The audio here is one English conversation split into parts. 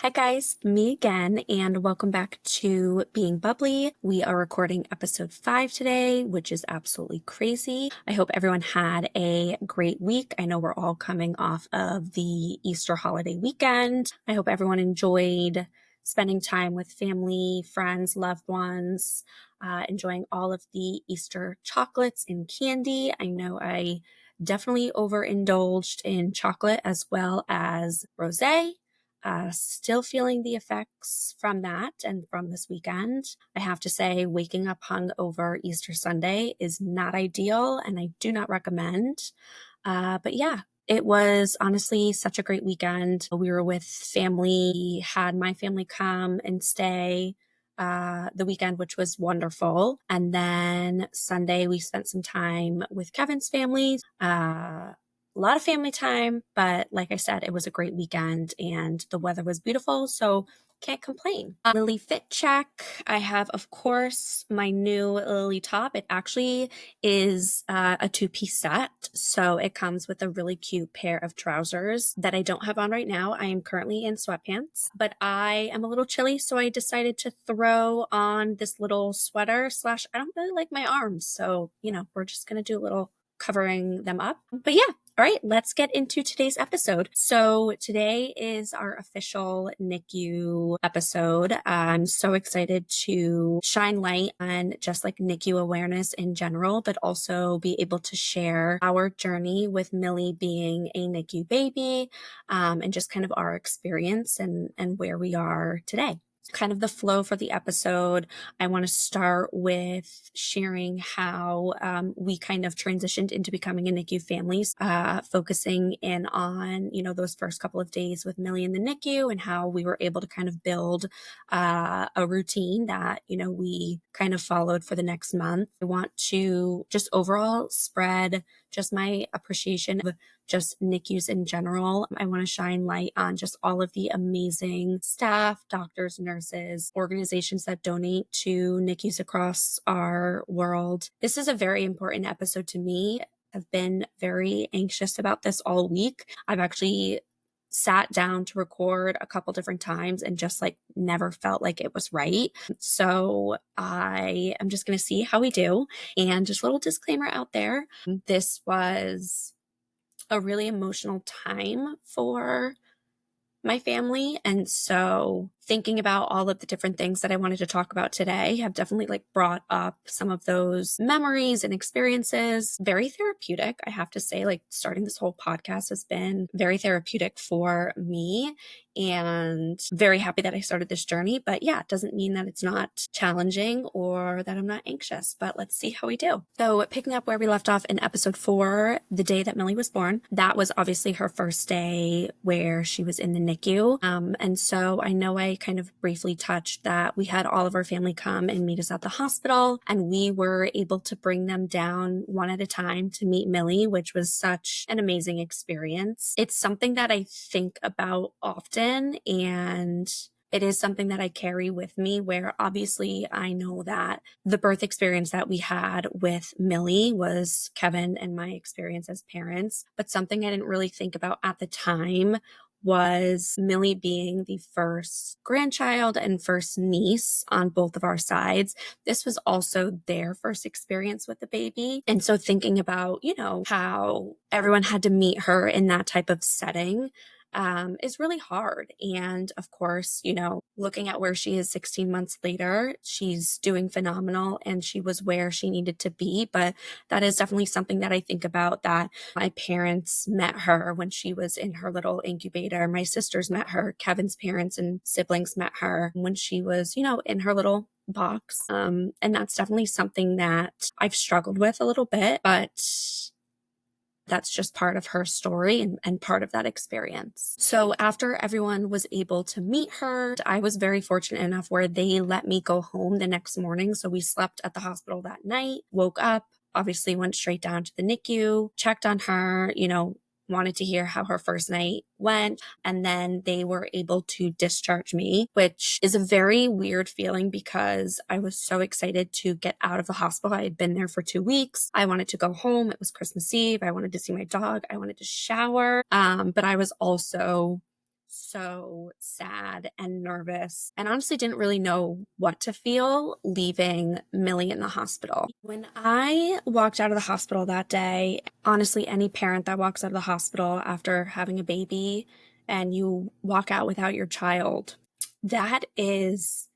Hi guys, me again, and welcome back to Being Bubbly. We are recording episode 5 today, which is absolutely crazy. I hope everyone had a great week. I know we're all coming off of the Easter holiday weekend. I hope everyone enjoyed spending time with family, friends, loved ones, enjoying all of the Easter chocolates and candy. I know I definitely overindulged in chocolate as well as rosé. Still feeling the effects from that and from this weekend. I have to say, waking up hungover Easter Sunday is not ideal and I do not recommend. But yeah, it was honestly such a great weekend. We were with family, had my family come and stay the weekend, which was wonderful. And then Sunday, we spent some time with Kevin's family. A lot of family time, but like I said, it was a great weekend and the weather was beautiful. So can't complain. Lily Fit Check. I have, of course, my new Lily top. It actually is a two-piece set. So it comes with a really cute pair of trousers that I don't have on right now. I am currently in sweatpants, but I am a little chilly. So I decided to throw on this little sweater slash, I don't really like my arms. So, we're just going to do a little covering them up. But yeah, all right, let's get into today's episode. So today is our official NICU episode. I'm so excited to shine light on just like NICU awareness in general, but also be able to share our journey with Millie being a NICU baby, and just kind of our experience and where we are today. Kind of the flow for the episode, I want to start with sharing how we kind of transitioned into becoming a NICU family, focusing in on, those first couple of days with Millie in the NICU and how we were able to kind of build a routine that, we kind of followed for the next month. I want to just overall spread just my appreciation of just NICUs in general. I want to shine light on just all of the amazing staff, doctors, nurses, organizations that donate to NICUs across our world. This is a very important episode to me. I've been very anxious about this all week. I've actually sat down to record a couple different times and just like never felt like it was right. So I am just going to see how we do. And just a little disclaimer out there. This was a really emotional time for my family. And so thinking about all of the different things that I wanted to talk about today have definitely like brought up some of those memories and experiences. Very therapeutic, I have to say, like starting this whole podcast has been very therapeutic for me and very happy that I started this journey. But yeah, it doesn't mean that it's not challenging or that I'm not anxious, but let's see how we do. So picking up where we left off in episode 4, the day that Millie was born, that was obviously her first day where she was in the NICU. And so I know I kind of briefly touched that we had all of our family come and meet us at the hospital, and we were able to bring them down one at a time to meet Millie, which was such an amazing experience. It's something that I think about often, and it is something that I carry with me, where obviously I know that the birth experience that we had with Millie was Kevin and my experience as parents, but something I didn't really think about at the time was Millie being the first grandchild and first niece on both of our sides. This was also their first experience with the baby. And so thinking about, how everyone had to meet her in that type of setting is really hard. And of course, looking at where she is 16 months later, she's doing phenomenal and she was where she needed to be. But that is definitely something that I think about, that my parents met her when she was in her little incubator. My sisters met her. Kevin's parents and siblings met her when she was, in her little box. And that's definitely something that I've struggled with a little bit, but that's just part of her story and part of that experience. So after everyone was able to meet her, I was very fortunate enough where they let me go home the next morning. So we slept at the hospital that night, woke up, obviously went straight down to the NICU, checked on her, wanted to hear how her first night went. And then they were able to discharge me, which is a very weird feeling because I was so excited to get out of the hospital. I had been there for 2 weeks. I wanted to go home. It was Christmas Eve. I wanted to see my dog. I wanted to shower. But I was also so sad and nervous, and honestly didn't really know what to feel leaving Millie in the hospital. When I walked out of the hospital that day, honestly, any parent that walks out of the hospital after having a baby and you walk out without your child, that is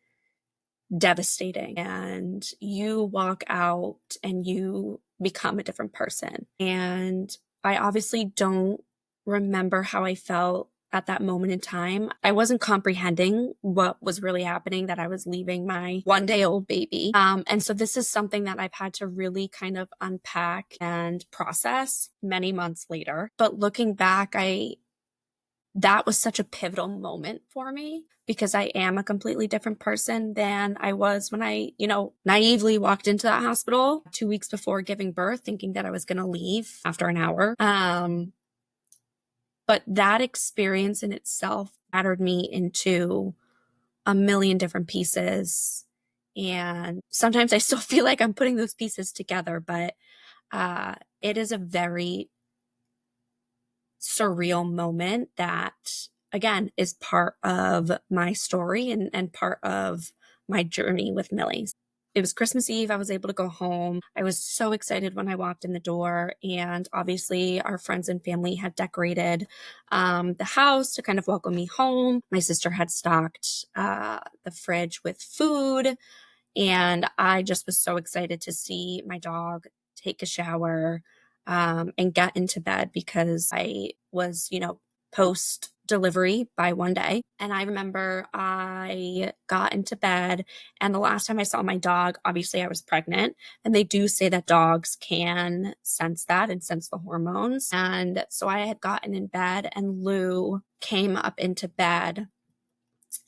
devastating. And you walk out and you become a different person. And I obviously don't remember how I felt at that moment in time. I wasn't comprehending what was really happening, that I was leaving my 1 day old baby. And so this is something that I've had to really kind of unpack and process many months later. But looking back, that was such a pivotal moment for me because I am a completely different person than I was when I, naively walked into that hospital 2 weeks before giving birth, thinking that I was going to leave after an hour. But that experience in itself battered me into a million different pieces. And sometimes I still feel like I'm putting those pieces together, but it is a very surreal moment that, again, is part of my story and part of my journey with Millie. It was Christmas Eve. I was able to go home. I was so excited when I walked in the door. And obviously, our friends and family had decorated the house to kind of welcome me home. My sister had stocked the fridge with food. And I just was so excited to see my dog take a shower and get into bed because I was, post delivery by 1 day. And I remember I got into bed, and the last time I saw my dog, obviously I was pregnant. And they do say that dogs can sense that and sense the hormones. And so I had gotten in bed, and Lou came up into bed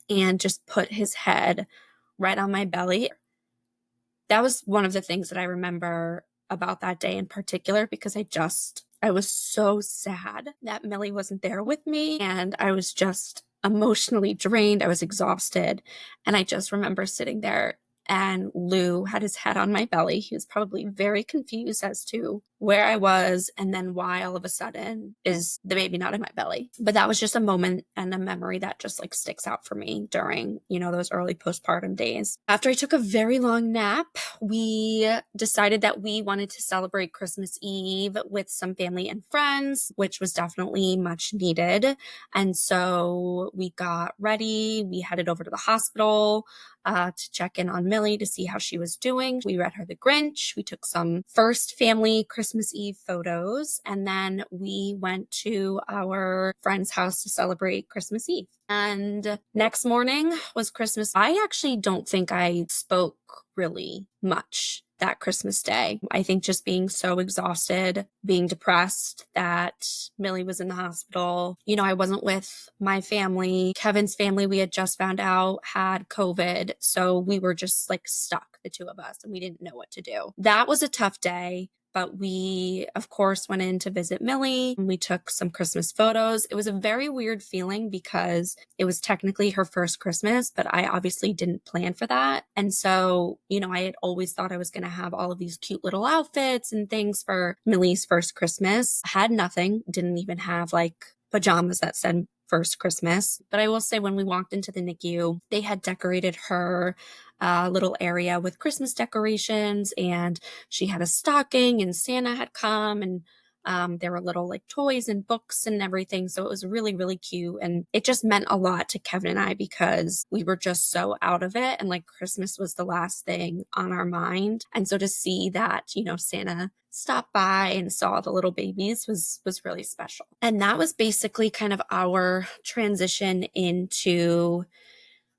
and just put his head right on my belly. That was one of the things that I remember about that day in particular, because I was so sad that Millie wasn't there with me, and I was just emotionally drained. I was exhausted. And I just remember sitting there, and Lou had his head on my belly. He was probably very confused as to where I was and then why all of a sudden is the baby not in my belly. But that was just a moment and a memory that just like sticks out for me during, those early postpartum days. After I took a very long nap, we decided that we wanted to celebrate Christmas Eve with some family and friends, which was definitely much needed. And so we got ready. We headed over to the hospital to check in on Millie to see how she was doing. We read her The Grinch. We took some first family Christmas Eve photos, and then we went to our friend's house to celebrate Christmas Eve. And next morning was Christmas. I actually don't think I spoke really much that Christmas Day. I think just being so exhausted, being depressed that Millie was in the hospital. I wasn't with my family. Kevin's family, we had just found out, had COVID. So we were just like stuck, the two of us, and we didn't know what to do. That was a tough day. But we, of course, went in to visit Millie. We took some Christmas photos. It was a very weird feeling because it was technically her first Christmas, but I obviously didn't plan for that. And so, I had always thought I was going to have all of these cute little outfits and things for Millie's first Christmas. I had nothing, didn't even have like pajamas that said first Christmas. But I will say, when we walked into the NICU, they had decorated her little area with Christmas decorations, and she had a stocking, and Santa had come, and there were little like toys and books and everything. So it was really, really cute. And it just meant a lot to Kevin and I because we were just so out of it. And like Christmas was the last thing on our mind. And so to see that, Santa stopped by and saw the little babies was really special. And that was basically kind of our transition into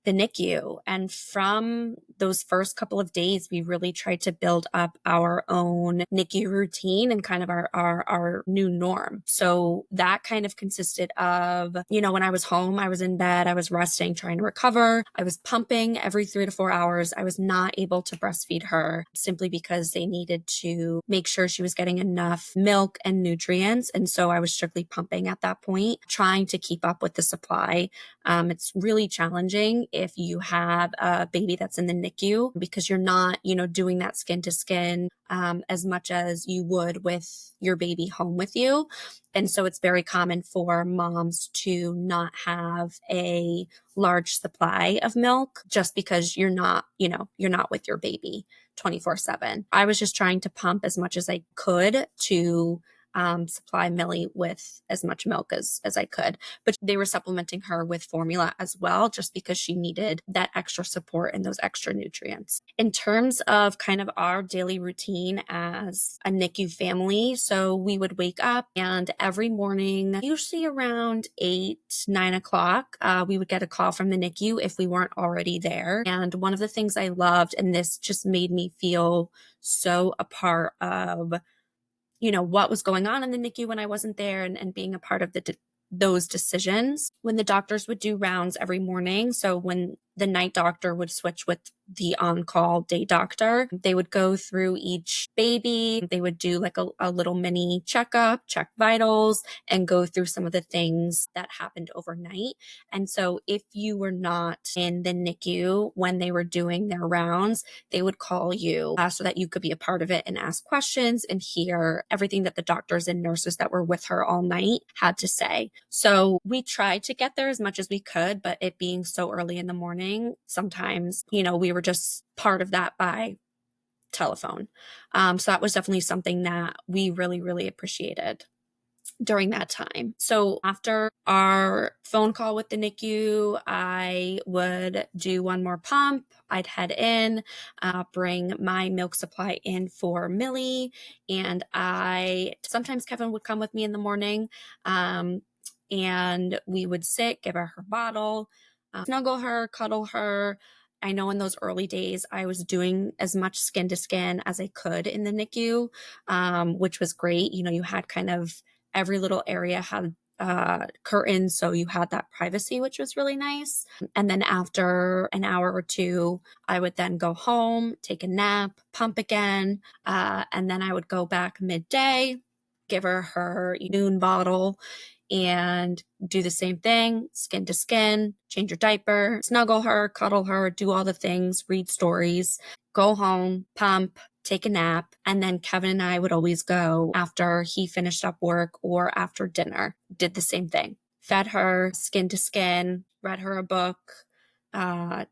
the NICU. And from those first couple of days, we really tried to build up our own NICU routine and kind of our new norm. So that kind of consisted of, when I was home, I was in bed, I was resting, trying to recover. I was pumping every 3 to 4 hours. I was not able to breastfeed her simply because they needed to make sure she was getting enough milk and nutrients. And so I was strictly pumping at that point, trying to keep up with the supply It's really challenging if you have a baby that's in the NICU because you're not, doing that skin to skin as much as you would with your baby home with you. And so it's very common for moms to not have a large supply of milk just because you're not with your baby 24/7. I was just trying to pump as much as I could to supply Millie with as much milk as I could. But they were supplementing her with formula as well, just because she needed that extra support and those extra nutrients. In terms of kind of our daily routine as a NICU family, so we would wake up and every morning, usually around 8, 9 o'clock, we would get a call from the NICU if we weren't already there. And one of the things I loved, and this just made me feel so a part of what was going on in the NICU when I wasn't there and being a part of those decisions when the doctors would do rounds every morning. So when the night doctor would switch with the on-call day doctor, they would go through each baby. They would do like a little mini checkup, check vitals, and go through some of the things that happened overnight. And so if you were not in the NICU when they were doing their rounds, they would call you so that you could be a part of it and ask questions and hear everything that the doctors and nurses that were with her all night had to say. So we tried to get there as much as we could, but it being so early in the morning, sometimes, we were just part of that by telephone. So that was definitely something that we really, really appreciated during that time. So after our phone call with the NICU, I would do one more pump. I'd head in, bring my milk supply in for Millie, and sometimes Kevin would come with me in the morning, and we would sit, give her bottle, snuggle her, cuddle her. I know in those early days, I was doing as much skin to skin as I could in the NICU, which was great. You had kind of every little area had curtains, so you had that privacy, which was really nice. And then after an hour or two, I would then go home, take a nap, pump again, and then I would go back midday, give her noon bottle, and do the same thing, skin to skin, change your diaper, snuggle her, cuddle her, do all the things, read stories, go home, pump, take a nap. And then Kevin and I would always go after he finished up work or after dinner, did the same thing, fed her skin to skin, read her a book,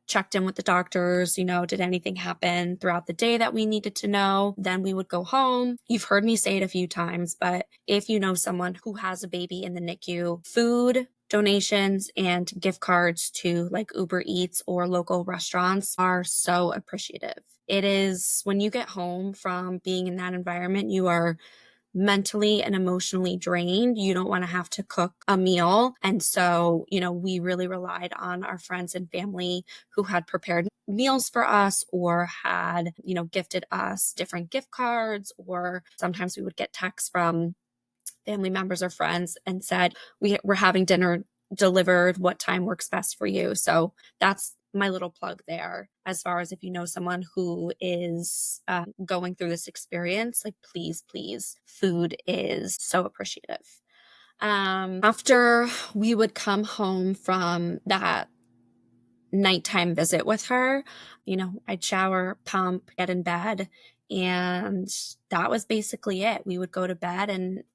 checked in with the doctors, did anything happen throughout the day that we needed to know. Then we would go home. You've heard me say it a few times, but if you know someone who has a baby in the NICU, food donations and gift cards to like Uber Eats or local restaurants are so appreciative. It is when you get home from being in that environment, you are mentally and emotionally drained. You don't want to have to cook a meal. And so, we really relied on our friends and family who had prepared meals for us or had, gifted us different gift cards, or sometimes we would get texts from family members or friends and said, we're having dinner delivered. What time works best for you? So that's my little plug there. As far as if you know someone who is going through this experience, like please, food is so appreciative. After we would come home from that nighttime visit with her, I'd shower, pump, get in bed, and that was basically it. We would go to bed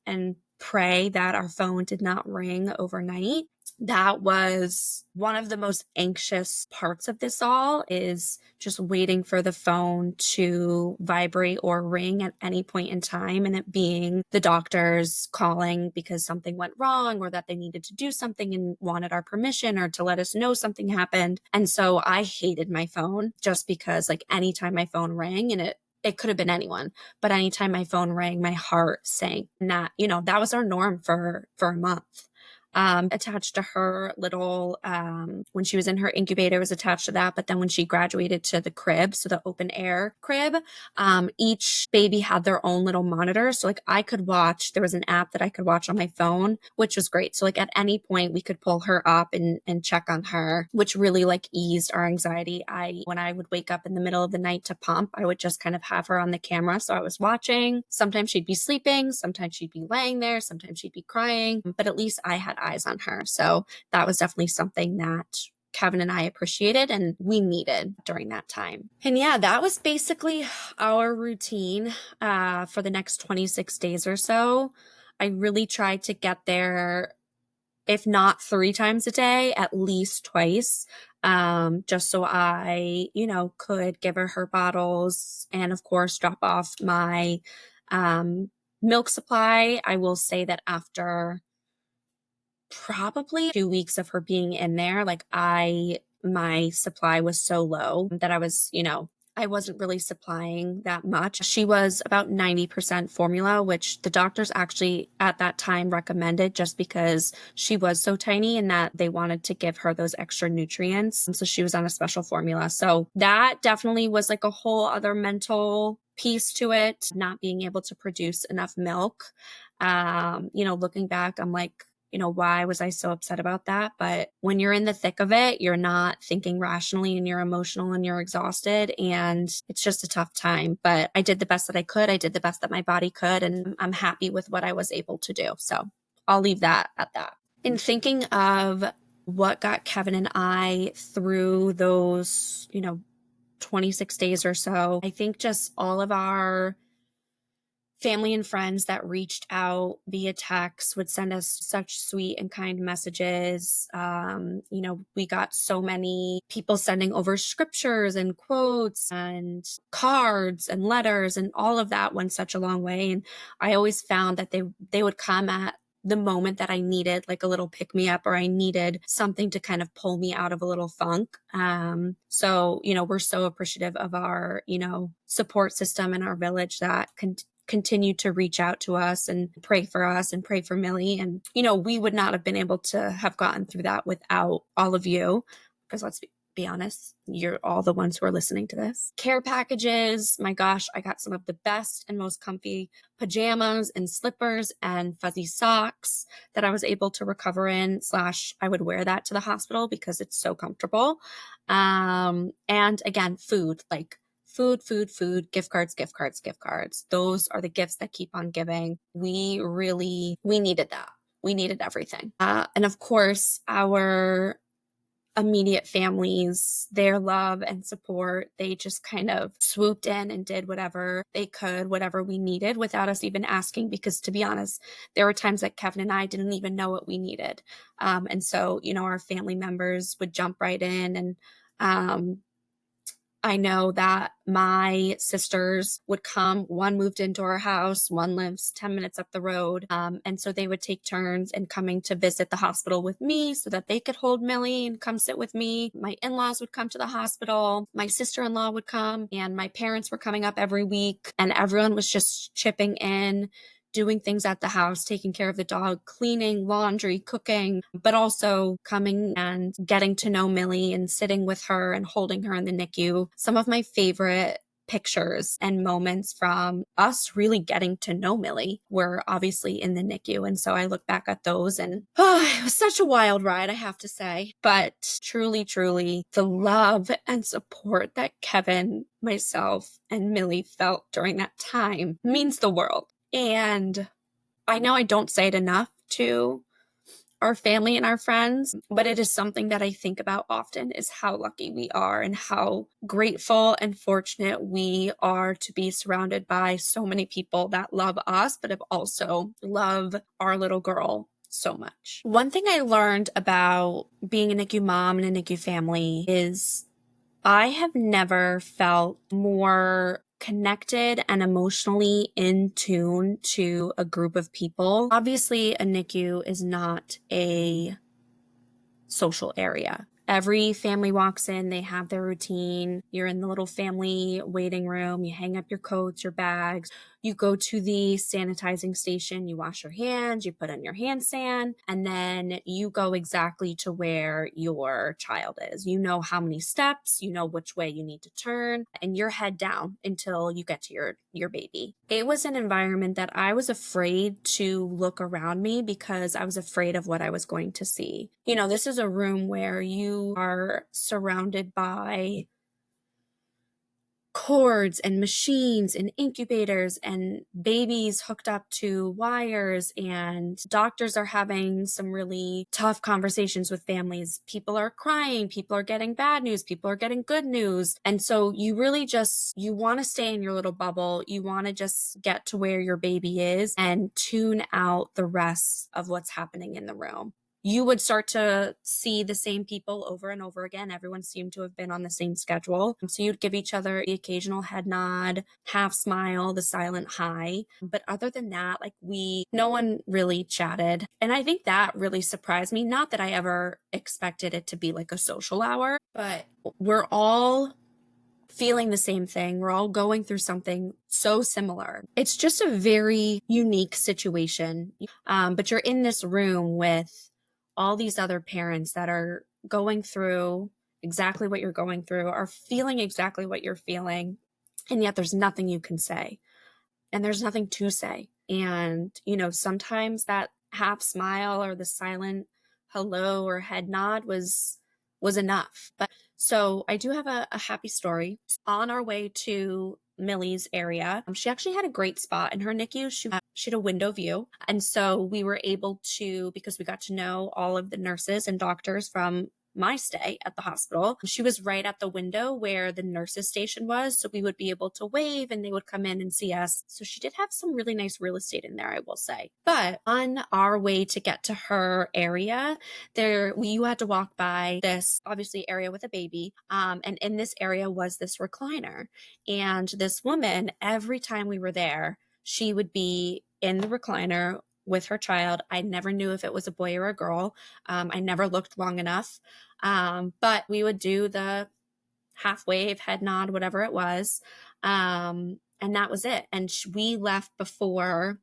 and pray that our phone did not ring overnight. That was one of the most anxious parts of this all, is just waiting for the phone to vibrate or ring at any point in time, and it being the doctors calling because something went wrong or that they needed to do something and wanted our permission or to let us know something happened. And so I hated my phone just because like anytime my phone rang, and it could have been anyone, but anytime my phone rang, my heart sank. And that was our norm for a month. Attached to her little, when she was in her incubator, it was attached to that. But then when she graduated to the crib, so the open air crib, each baby had their own little monitor. So like there was an app that I could watch on my phone, which was great. So like at any point we could pull her up and check on her, which really like eased our anxiety. When I would wake up in the middle of the night to pump, I would just kind of have her on the camera. So I was watching. Sometimes she'd be sleeping, sometimes she'd be laying there, sometimes she'd be crying, but at least I had eyes on her. So that was definitely something that Kevin and I appreciated and we needed during that time. And yeah, that was basically our routine for the next 26 days or so. I really tried to get there, if not 3 times a day, at least twice, just so I, could give her bottles and, of course, drop off my milk supply. I will say that after probably 2 weeks of her being in there, my supply was so low that I wasn't really supplying that much. She was about 90% formula, which the doctors actually at that time recommended just because she was so tiny and that they wanted to give her those extra nutrients. So she was on a special formula. So that definitely was like a whole other mental piece to it, not being able to produce enough milk. Looking back, I'm like, why was I so upset about that? But when you're in the thick of it, you're not thinking rationally and you're emotional and you're exhausted and it's just a tough time. But I did the best that I could. I did the best that my body could, and I'm happy with what I was able to do. So I'll leave that at that. In thinking of what got Kevin and I through those, 26 days or so, I think just all of our family and friends that reached out via text would send us such sweet and kind messages. We got so many people sending over scriptures and quotes and cards and letters, and all of that went such a long way. And I always found that they would come at the moment that I needed like a little pick me up, or I needed something to kind of pull me out of a little funk. So, we're so appreciative of our, support system in our village that continue to reach out to us and pray for Millie. And, we would not have been able to have gotten through that without all of you, because let's be honest, you're all the ones who are listening to this. Care packages, my gosh, I got some of the best and most comfy pajamas and slippers and fuzzy socks that I was able to recover in, / I would wear that to the hospital because it's so comfortable. And again, food, like food, gift cards. Those are the gifts that keep on giving. We needed that. We needed everything. And of course, our immediate families, their love and support, they just kind of swooped in and did whatever they could, whatever we needed without us even asking, because to be honest, there were times that Kevin and I didn't even know what we needed. And so, our family members would jump right in, and I know that my sisters would come. One moved into our house, one lives 10 minutes up the road. And so they would take turns in coming to visit the hospital with me so that they could hold Millie and come sit with me. My in-laws would come to the hospital. My sister-in-law would come, and my parents were coming up every week, and everyone was just chipping in, doing things at the house, taking care of the dog, cleaning, laundry, cooking, but also coming and getting to know Millie and sitting with her and holding her in the NICU. Some of my favorite pictures and moments from us really getting to know Millie were obviously in the NICU. And so I look back at those and it was such a wild ride, I have to say. But truly, the love and support that Kevin, myself, and Millie felt during that time means the world. And I know I don't say it enough to our family and our friends, but it is something that I think about often, is how lucky we are and how grateful and fortunate we are to be surrounded by so many people that love us, but have also love our little girl so much. One thing I learned about being a NICU mom and a NICU family is I have never felt more connected and emotionally in tune to a group of people. Obviously, a NICU is not a social area. Every family walks in, they have their routine. You're in the little family waiting room. You hang up your coats, your bags. You go to the sanitizing station. You wash your hands. You put on your hand sand. And then you go exactly to where your child is. You know how many steps. You know which way you need to turn. And you're head down until you get to your baby. It was an environment that I was afraid to look around me because I was afraid of what I was going to see. This is a room where you are surrounded by cords and machines and incubators and babies hooked up to wires, and doctors are having some really tough conversations with families. People are crying, people are getting bad news, people are getting good news. And so you really just, you want to stay in your little bubble. You want to just get to where your baby is and tune out the rest of what's happening in the room. You would start to see the same people over and over again. Everyone seemed to have been on the same schedule. So you'd give each other the occasional head nod, half smile, the silent hi. But other than that, like no one really chatted. And I think that really surprised me. Not that I ever expected it to be like a social hour, but we're all feeling the same thing. We're all going through something so similar. It's just a very unique situation. But you're in this room with all these other parents that are going through exactly what you're going through, are feeling exactly what you're feeling. And yet there's nothing you can say, and there's nothing to say. And, sometimes that half smile or the silent hello or head nod was enough. But so I do have a happy story. On our way to Millie's area, she actually had a great spot in her NICU. She had a window view. And so we were able to, because we got to know all of the nurses and doctors from my stay at the hospital. She was right at the window where the nurses station was, so we would be able to wave and they would come in and see us. So she did have some really nice real estate in there, I will say. But on our way to get to her area, you had to walk by this obviously area with a baby, and in this area was this recliner. And this woman, every time we were there, she would be in the recliner with her child. I never knew if it was a boy or a girl. I never looked long enough. But we would do the half wave, head nod, whatever it was. And that was it. And we left before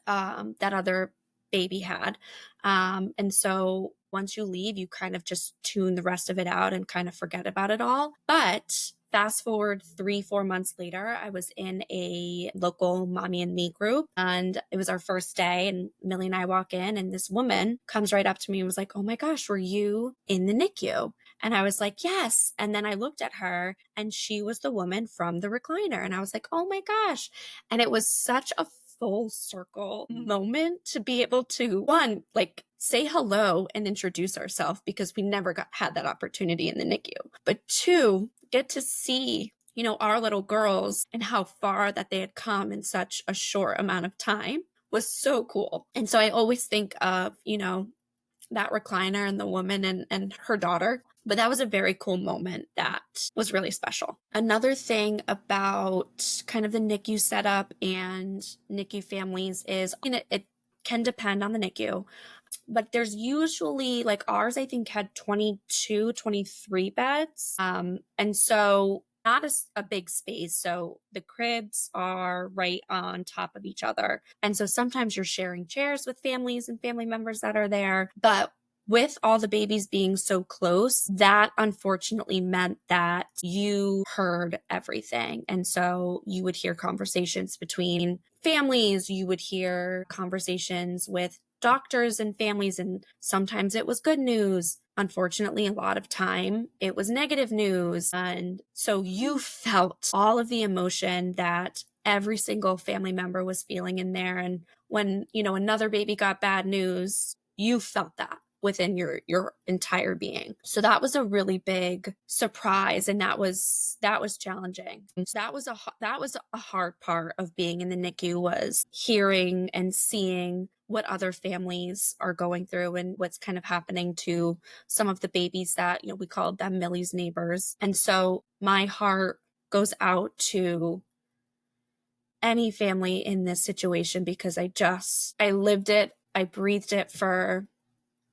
that other baby had. And so once you leave, you kind of just tune the rest of it out and kind of forget about it all. But fast forward 3-4 months later, I was in a local mommy and me group, and it was our first day, and Millie and I walk in, and this woman comes right up to me and was like, "Oh my gosh, were you in the NICU?" And I was like, "Yes." And then I looked at her, and she was the woman from the recliner. And I was like, "Oh my gosh." And it was such a full circle moment to be able to, one, like say hello and introduce ourselves, because we never had that opportunity in the NICU. But two, get to see, our little girls and how far that they had come in such a short amount of time was so cool. And so I always think of, that recliner and the woman and her daughter. But that was a very cool moment that was really special. Another thing about kind of the NICU setup and NICU families is, it can depend on the NICU, but there's usually, like ours, I think had 22, 23 beds. And so not a big space. So the cribs are right on top of each other. And so sometimes you're sharing chairs with families and family members that are there. But with all the babies being so close, that unfortunately meant that you heard everything. And so you would hear conversations between families, you would hear conversations with doctors and families, and sometimes it was good news. Unfortunately, a lot of time it was negative news. And so you felt all of the emotion that every single family member was feeling in there. And when, another baby got bad news, you felt that within your entire being. So that was a really big surprise, and that was challenging. So that was a hard part of being in the NICU, was hearing and seeing what other families are going through and what's kind of happening to some of the babies that, we called them Millie's neighbors. And so my heart goes out to any family in this situation, because I lived it, I breathed it for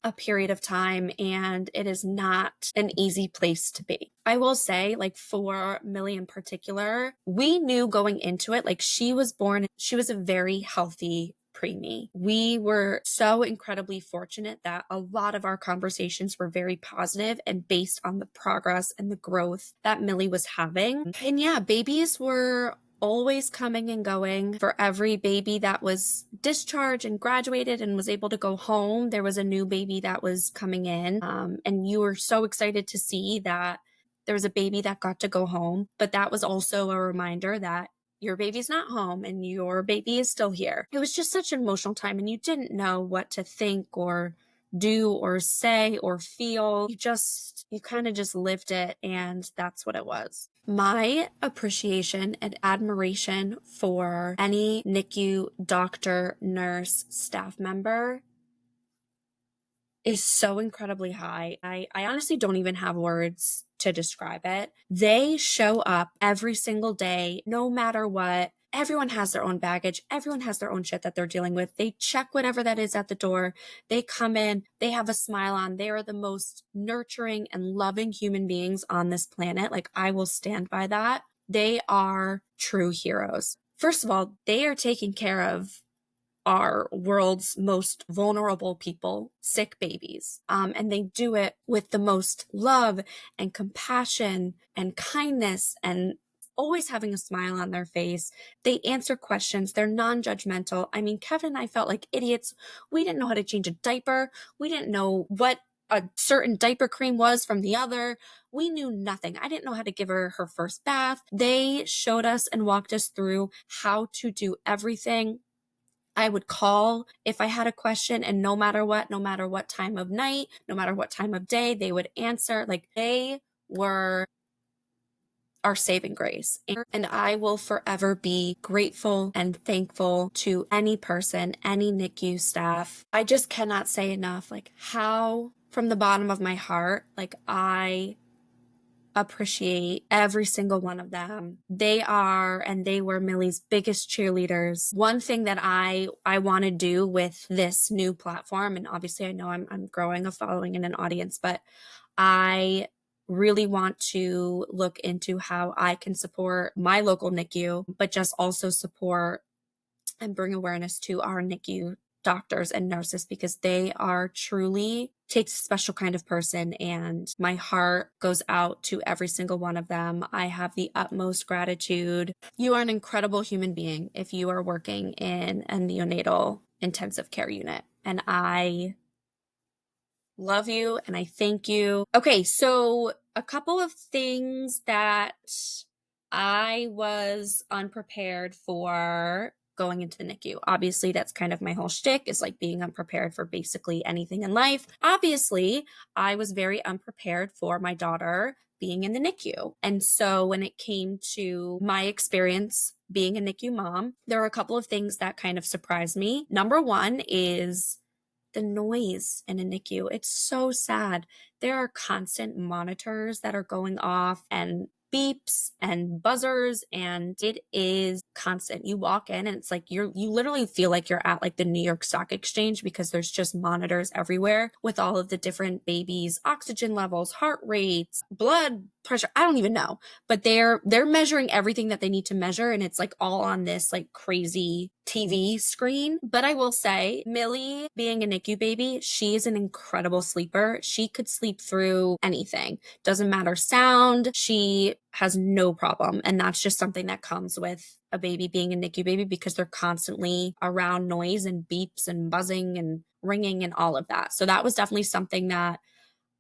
a period of time, and it is not an easy place to be. I will say, like, for Millie in particular, we knew going into it, like, she was a very healthy preemie. We were so incredibly fortunate that a lot of our conversations were very positive and based on the progress and the growth that Millie was having. And yeah, babies were always coming and going. For every baby that was discharged and graduated and was able to go home, there was a new baby that was coming in. And you were so excited to see that there was a baby that got to go home, but that was also a reminder that your baby's not home and your baby is still here. It was just such an emotional time, and you didn't know what to think or do or say or feel. You kind of just lived it, and that's what it was. My appreciation and admiration for any NICU doctor, nurse, staff member is so incredibly high. I honestly don't even have words to describe it. They show up every single day, no matter what. Everyone has their own baggage. Everyone has their own shit that they're dealing with. They check whatever that is at the door. They come in, they have a smile on. They are the most nurturing and loving human beings on this planet. Like, I will stand by that. They are true heroes. First of all, they are taking care of our world's most vulnerable people, sick babies. And they do it with the most love and compassion and kindness and always having a smile on their face. They answer questions. They're non-judgmental. I mean, Kevin and I felt like idiots. We didn't know how to change a diaper. We didn't know what a certain diaper cream was from the other. We knew nothing. I didn't know how to give her her first bath. They showed us and walked us through how to do everything. I would call if I had a question, and no matter what time of night, no matter what time of day, they would answer. Like, they were our saving grace. And I will forever be grateful and thankful to any person, any NICU staff. I just cannot say enough, like, how from the bottom of my heart, like, I appreciate every single one of them. They are, and they were Millie's biggest cheerleaders. One thing that I want to do with this new platform, and obviously I know I'm growing a following and an audience, but I really want to look into how I can support my local NICU, but just also support and bring awareness to our NICU doctors and nurses, because they are truly takes a special kind of person, and my heart goes out to every single one of them. I have the utmost gratitude. You are an incredible human being if you are working in a neonatal intensive care unit, and I love you and I thank you. Okay, so a couple of things that I was unprepared for going into the NICU. Obviously, that's kind of my whole shtick, is like being unprepared for basically anything in life. Obviously, I was very unprepared for my daughter being in the NICU. And so when it came to my experience being a NICU mom, there are a couple of things that kind of surprised me. Number one is the noise in a NICU. It's so sad. There are constant monitors that are going off and beeps and buzzers, and it is constant. You walk in and it's like you literally feel like you're at like the New York Stock Exchange, because there's just monitors everywhere with all of the different babies' oxygen levels, heart rates, blood pressure. I don't even know, but they're measuring everything that they need to measure, and it's like all on this like crazy TV screen. But I will say, Millie, being a NICU baby, she is an incredible sleeper. She could sleep through anything. Doesn't matter sound. She has no problem. And that's just something that comes with a baby being a NICU baby, because they're constantly around noise and beeps and buzzing and ringing and all of that. So that was definitely something that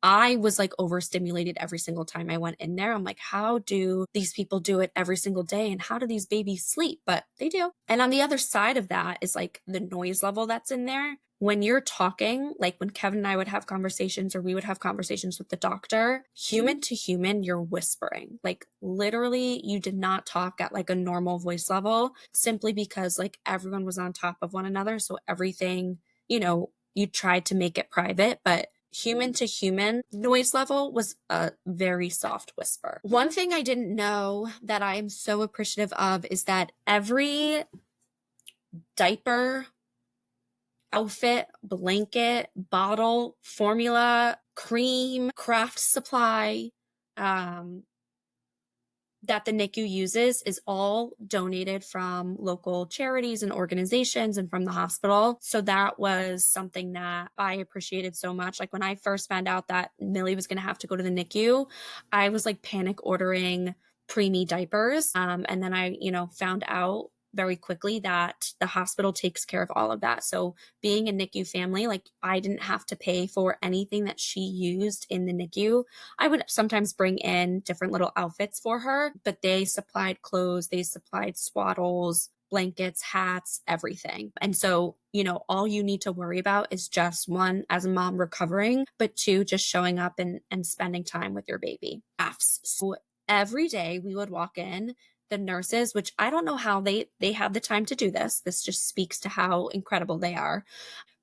I was like overstimulated every single time I went in there. I'm like, how do these people do it every single day? And how do these babies sleep? But they do. And on the other side of that is like the noise level that's in there. When you're talking, like when Kevin and I would have conversations, or we would have conversations with the doctor, human to human, you're whispering. Like, literally, you did not talk at like a normal voice level, simply because like everyone was on top of one another. So everything, you tried to make it private, but human to human noise level was a very soft whisper. One thing I didn't know that I am so appreciative of is that every diaper, outfit, blanket, bottle, formula, cream, craft supply, that the NICU uses is all donated from local charities and organizations and from the hospital. So that was something that I appreciated so much. Like, when I first found out that Millie was going to have to go to the NICU, I was like panic ordering preemie diapers. And then I, found out very quickly that the hospital takes care of all of that. So being a NICU family, like I didn't have to pay for anything that she used in the NICU. I would sometimes bring in different little outfits for her, but they supplied clothes, they supplied swaddles, blankets, hats, everything. And so, all you need to worry about is just one, as a mom recovering, but two, just showing up and spending time with your baby. So every day we would walk in, the nurses, which I don't know how they have the time to do this. This just speaks to how incredible they are.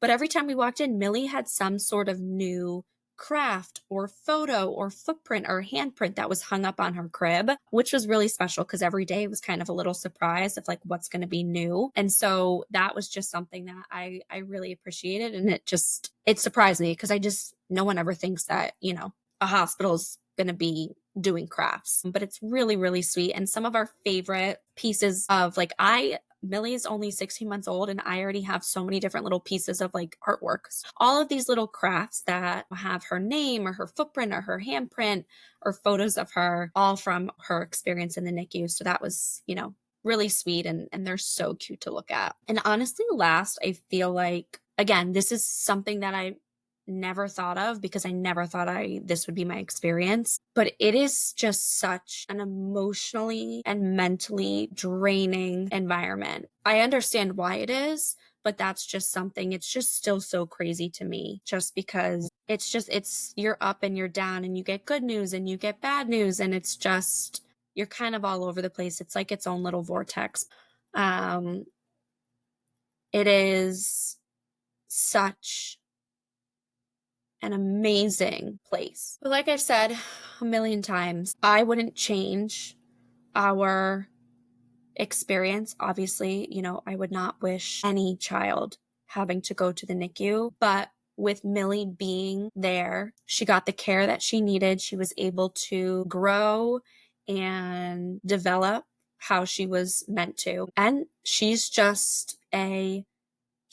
But every time we walked in, Millie had some sort of new craft or photo or footprint or handprint that was hung up on her crib, which was really special because every day was kind of a little surprise of like what's going to be new. And so that was just something that I really appreciated. And it surprised me because no one ever thinks that, a hospital's going to be doing crafts, but it's really, really sweet. And some of our favorite pieces of like, Millie's only 16 months old, and I already have so many different little pieces of like artwork. All of these little crafts that have her name or her footprint or her handprint or photos of her, all from her experience in the NICU. So that was, really sweet, and they're so cute to look at. And honestly, last, I feel like, again, this is something that I never thought of because I never thought this would be my experience, but it is just such an emotionally and mentally draining environment. I understand why it is, but that's just something, it's just still so crazy to me, just because it's you're up and you're down and you get good news and you get bad news, and it's just you're kind of all over the place. It's like its own little vortex. It is such an amazing place. But like I've said a million times, I wouldn't change our experience. Obviously, I would not wish any child having to go to the NICU, but with Millie being there, she got the care that she needed. She was able to grow and develop how she was meant to. And she's just a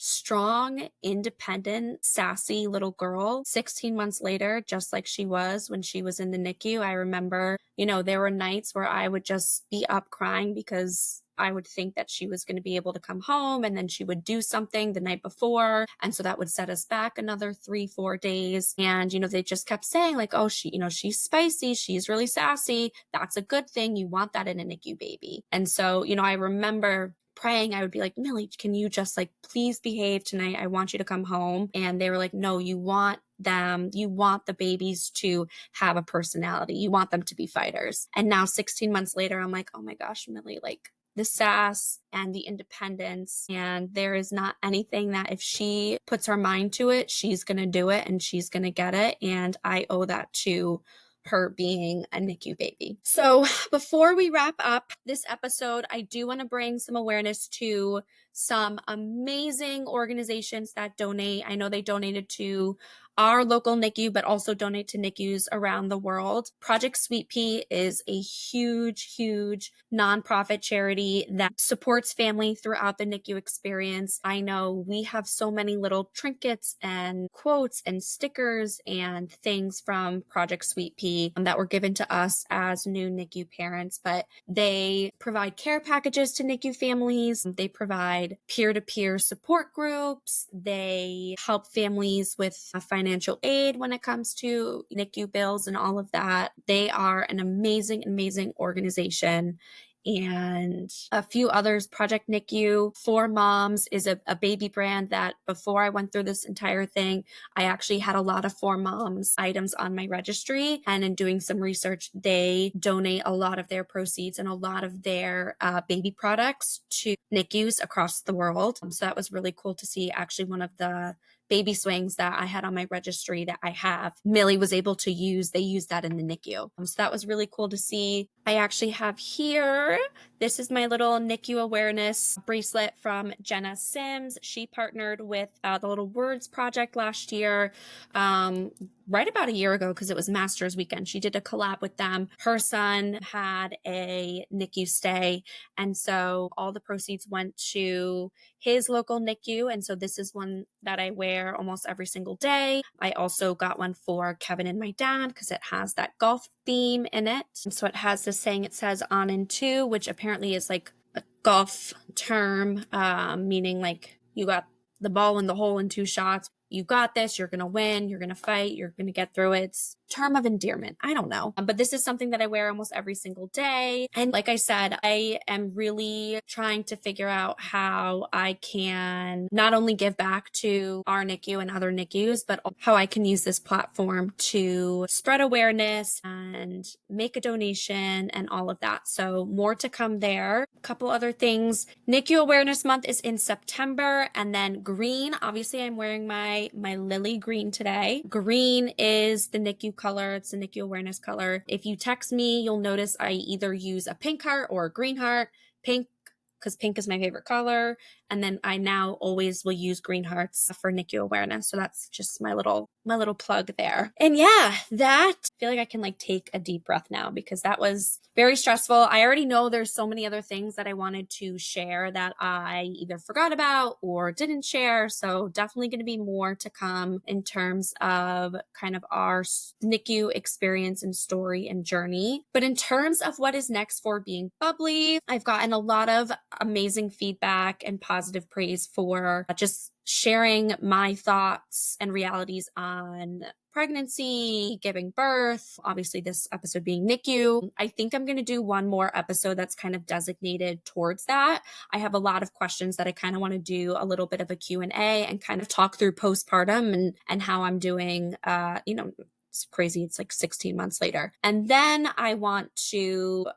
strong, independent, sassy little girl 16 months later, just like she was when she was in the NICU. I remember, there were nights where I would just be up crying because I would think that she was going to be able to come home, and then she would do something the night before. And so that would set us back another 3-4 days. And, they just kept saying like, oh, she's spicy. She's really sassy. That's a good thing. You want that in a NICU baby. And so, I remember praying, I would be like, Millie, can you just like please behave tonight? I want you to come home. And they were like, no, you want the babies to have a personality. You want them to be fighters. And now 16 months later, I'm like, oh my gosh, Millie, like the sass and the independence. And there is not anything that if she puts her mind to it, she's going to do it and she's going to get it. And I owe that to her being a NICU baby. So before we wrap up this episode, I do want to bring some awareness to some amazing organizations that donate. I know they donated to our local NICU, but also donate to NICUs around the world. Project Sweet Pea is a huge, huge nonprofit charity that supports family throughout the NICU experience. I know we have so many little trinkets and quotes and stickers and things from Project Sweet Pea that were given to us as new NICU parents, but they provide care packages to NICU families. They provide peer-to-peer support groups. They help families with financial aid when it comes to NICU bills and all of that. They are an amazing, amazing organization. And a few others. Project NICU for Moms is a baby brand that before I went through this entire thing, I actually had a lot of For Moms items on my registry. And in doing some research, they donate a lot of their proceeds and a lot of their baby products to NICUs across the world. So that was really cool to see. Actually, one of the baby swings that I had on my registry that I have, Millie was able to use. They used that in the NICU. So that was really cool to see. I actually have here, this is my little NICU awareness bracelet from Jenna Sims. She partnered with the Little Words Project last year, right about a year ago, because it was Masters Weekend. She did a collab with them. Her son had a NICU stay, and so all the proceeds went to his local NICU. And so this is one that I wear almost every single day. I also got one for Kevin and my dad because it has that golf theme in it. And so it has this saying, it says on in two, which apparently is like golf term, meaning like you got the ball in the hole in 2 shots. You got this, you're going to win, you're going to fight, you're going to get through it. It's term of endearment. I don't know. But this is something that I wear almost every single day. And like I said, I am really trying to figure out how I can not only give back to our NICU and other NICUs, but how I can use this platform to spread awareness and make a donation and all of that. So more to come there. A couple other things. NICU Awareness Month is in September, and then green. Obviously, I'm wearing my lily green today. Green is the NICU color. It's the NICU awareness color. If you text me, you'll notice I either use a pink heart or a green heart. Pink, because pink is my favorite color. And then I now always will use green hearts for NICU awareness. So that's just my little plug there. And yeah, I feel like I can like take a deep breath now because that was very stressful. I already know there's so many other things that I wanted to share that I either forgot about or didn't share. So definitely going to be more to come in terms of kind of our NICU experience and story and journey. But in terms of what is next for Being Bubbly, I've gotten a lot of amazing feedback and positive praise for just sharing my thoughts and realities on pregnancy, giving birth, obviously this episode being NICU. I think I'm going to do one more episode that's kind of designated towards that. I have a lot of questions that I kind of want to do a little bit of a Q&A and kind of talk through postpartum and how I'm doing, it's crazy. It's like 16 months later. And then I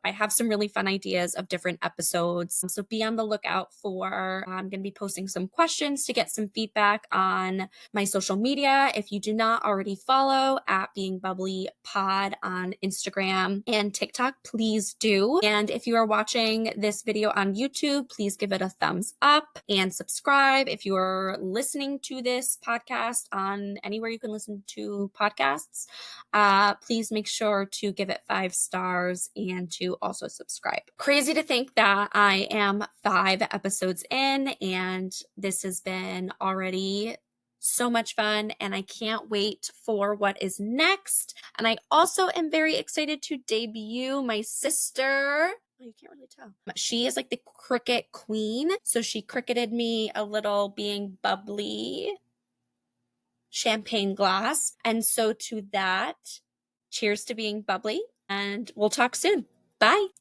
have some really fun ideas of different episodes. So be on the lookout for, I'm going to be posting some questions to get some feedback on my social media. If you do not already follow at Being Bubbly Pod on Instagram and TikTok, please do. And if you are watching this video on YouTube, please give it a thumbs up and subscribe. If you are listening to this podcast on anywhere you can listen to podcasts, please make sure to give it 5 stars and to also subscribe. Crazy to think that I am 5 episodes in and this has been already so much fun and I can't wait for what is next. And I also am very excited to debut my sister. Oh, you can't really tell. She is like the cricket queen. So she cricketed me a little Being Bubbly champagne glass. And so to that, cheers to being bubbly, and we'll talk soon. Bye.